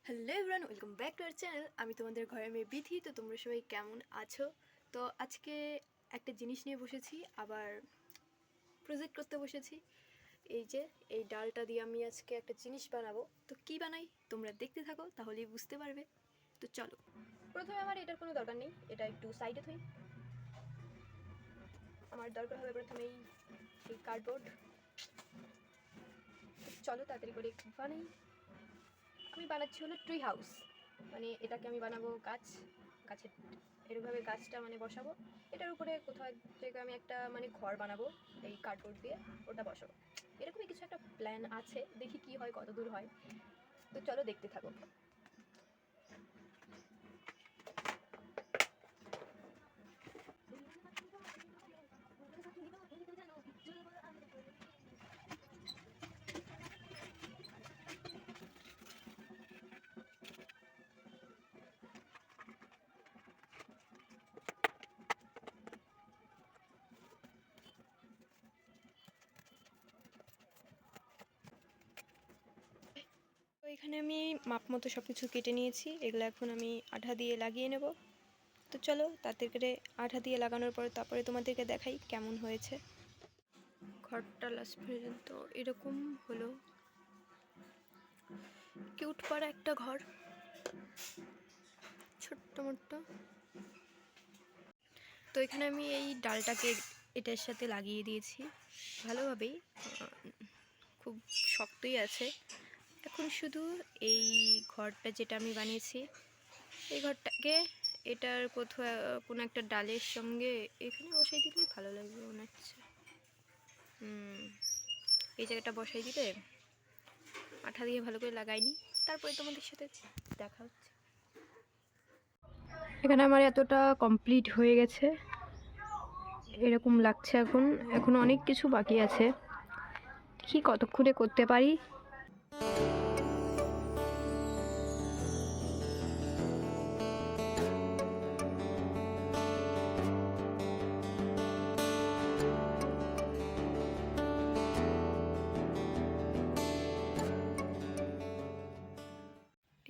Hello everyone, welcome back to our channel. আমি তোমাদের ঘরের মেয়ে বিথি। তো তোমরা সবাই কেমন আছো? তো আজকে একটা জিনিস নিয়ে বসেছি, আবার প্রজেক্ট করতে বসেছি। এই যে এই ডালটা দিয়ে আমি আজকে একটা জিনিস বানাবো। তো কি বানাই তোমরা দেখতে থাকো, তাহলেই বুঝতে পারবে। তো চলো, প্রথমে আমার এটার কোনো দরকার নেই, এটা একটু সাইডে থই। আমার দরকার হবে প্রথমেই এই কার্ডবোর্ড। চলো তাড়াতাড়ি করে বানাই। আমি বানাচ্ছি হলো ট্রি হাউস, মানে এটাকে আমি বানাবো গাছের এরকমভাবে গাছটা মানে বসাবো। এটার উপরে কোথাও এক জায়গায় আমি একটা মানে ঘর বানাবো এই কার্ডবোর্ড দিয়ে, ওটা বসাবো। এরকমই কিছু একটা প্ল্যান আছে, দেখি কি হয়, কত দূর হয়। তো চলো দেখতে থাকো। তো এখানে আমি মাপ মতো সব কিছু কেটে নিয়েছি, এগুলো এখন আমি আঠা দিয়ে লাগিয়ে নেব। তো চলো তাতে করে আঠা দিয়ে লাগানোর পর তারপরে তোমাদেরকে দেখাই কেমন হয়েছে। ঘরটা লাস্ট পর্যন্ত এরকম হলো, কিউট পাড়া একটা ঘর, ছোট্ট মোট্ট। তো এখানে আমি এই ডালটাকে এটার সাথে লাগিয়ে দিয়েছি ভালোভাবেই, খুব শক্তই আছে। এখন শুধু এই ঘরটা যেটা আমি বানিয়েছি, এই ঘরটাকে এটার কোথাও কোনো একটা ডালের সঙ্গে এখানে বসাই দিলেই ভালো লাগবে মনে হচ্ছে। এই জায়গাটা বসাই দিলে আঠা দিয়ে ভালো করে লাগাইনি, তারপরে তোমাদের সাথে দেখা হচ্ছে। এখানে আমার এতটা কমপ্লিট হয়ে গেছে, এরকম লাগছে। এখন অনেক কিছু বাকি আছে, কি কতক্ষণে করতে পারি।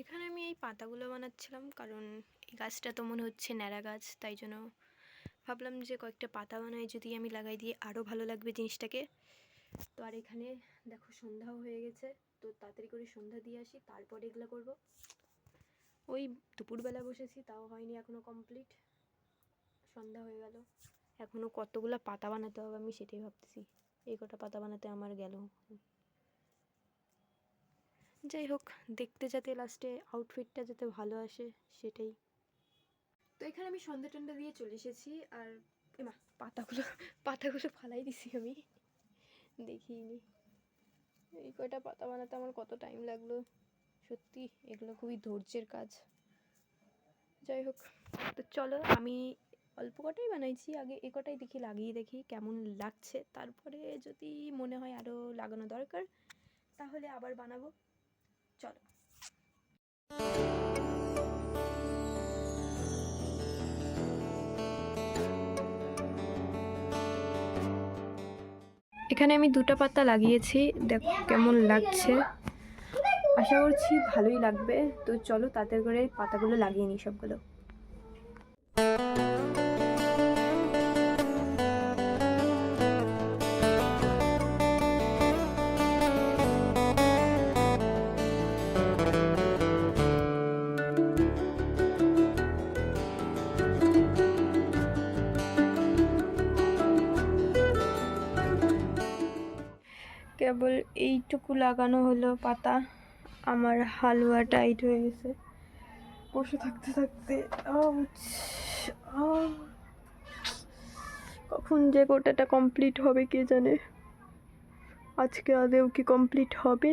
এখানে আমি এই পাতাগুলো বানাচ্ছিলাম, কারণ এই গাছটা তো মনে হচ্ছে ন্যাড়া গাছ, তাই জন্য ভাবলাম যে কয়েকটা পাতা বানাই যদি আমি লাগাই দিয়ে আরও ভালো লাগবে জিনিসটাকে। তো আর এখানে দেখো সন্ধ্যাও হয়ে গেছে, তো তাড়াতাড়ি করে সন্ধ্যা দিয়ে আসি, তারপর এগুলো করব। ওই দুপুরবেলা বসেছি, তাও হয়নি এখনও কমপ্লিট, সন্ধ্যা হয়ে গেল। এখনও কতগুলো পাতা বানাতে হবে আমি সেটাই ভাবতেছি, এই কটা পাতা বানাতে আমার গেল। যাই হোক, দেখতে যাতে লাস্টে আউটফিটটা যাতে ভালো আসে সেটাই। তো এখানে আমি সন্ধ্যা টন্ধা দিয়ে চলে এসেছি, আর এমা পাতাগুলো ফালাই দিছি আমি, দেখিনি। এই কয়টা পাতা বানাতে আমার কত টাইম লাগলো, সত্যি এগুলো খুবই ধৈর্যের কাজ। যাই হোক, তো চলো আমি অল্প কটাই বানাইছি, আগে এ কটাই লাগিয়ে দেখি কেমন লাগছে, তারপরে যদি মনে হয় আরও লাগানো দরকার তাহলে আবার বানাবো। চলো। এখানে আমি দুটো পাতা লাগিয়েছি, দেখো কেমন লাগছে, আশা করছি ভালোই লাগবে। তো চলো তাতে করে পাতাগুলো লাগিয়ে নিই সবগুলো। কেবল এইটুকু লাগানো হলো পাতা, আমার হালুয়া টাইট হয়ে গেছে বসে থাকতে থাকতে। কখন যে গোটাটা কমপ্লিট হবে কে জানে, আজকে আদেও কি কমপ্লিট হবে?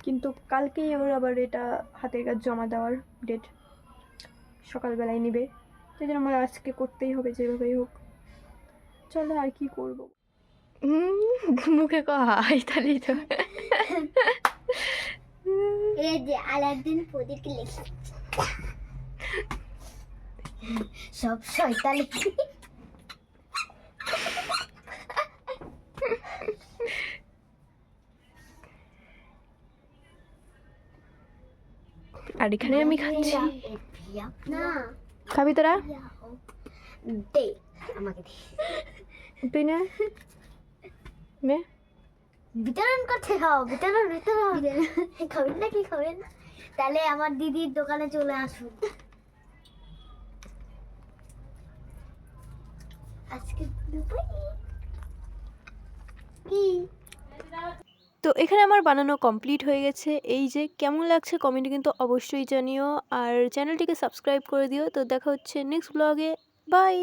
কিন্তু কালকেই আমার আবার এটা হাতের কাজ জমা দেওয়ার ডেট, সকালবেলায় নিবে, সেই জন্য আমার আজকে করতেই হবে যেভাবেই হোক। চলো আর কি করবো, মুখে কয় তাহলেই তো। এই যে আলাদিন প্রদীপকে লিখি সব শয়তানি। আর এখানে আমি খাচ্ছি। না খাবি তোরা? দে আমাকে দে। তুই না নে। বিতরণ করতে খাও, বিতরণ বিতরণ খাবেন না কি খাবেন? তাহলে আমার দিদির দোকানে চলে আসুন আজকে দুপুরে। কি তো এখানে আমার বানানো কমপ্লিট হয়ে গেছে। এই যে কেমন লাগছে কমেন্টে কিন্তু অবশ্যই জানিও, আর চ্যানেলটিকে সাবস্ক্রাইব করে দিও। তো দেখা হচ্ছে নেক্সট ব্লগে। বাই।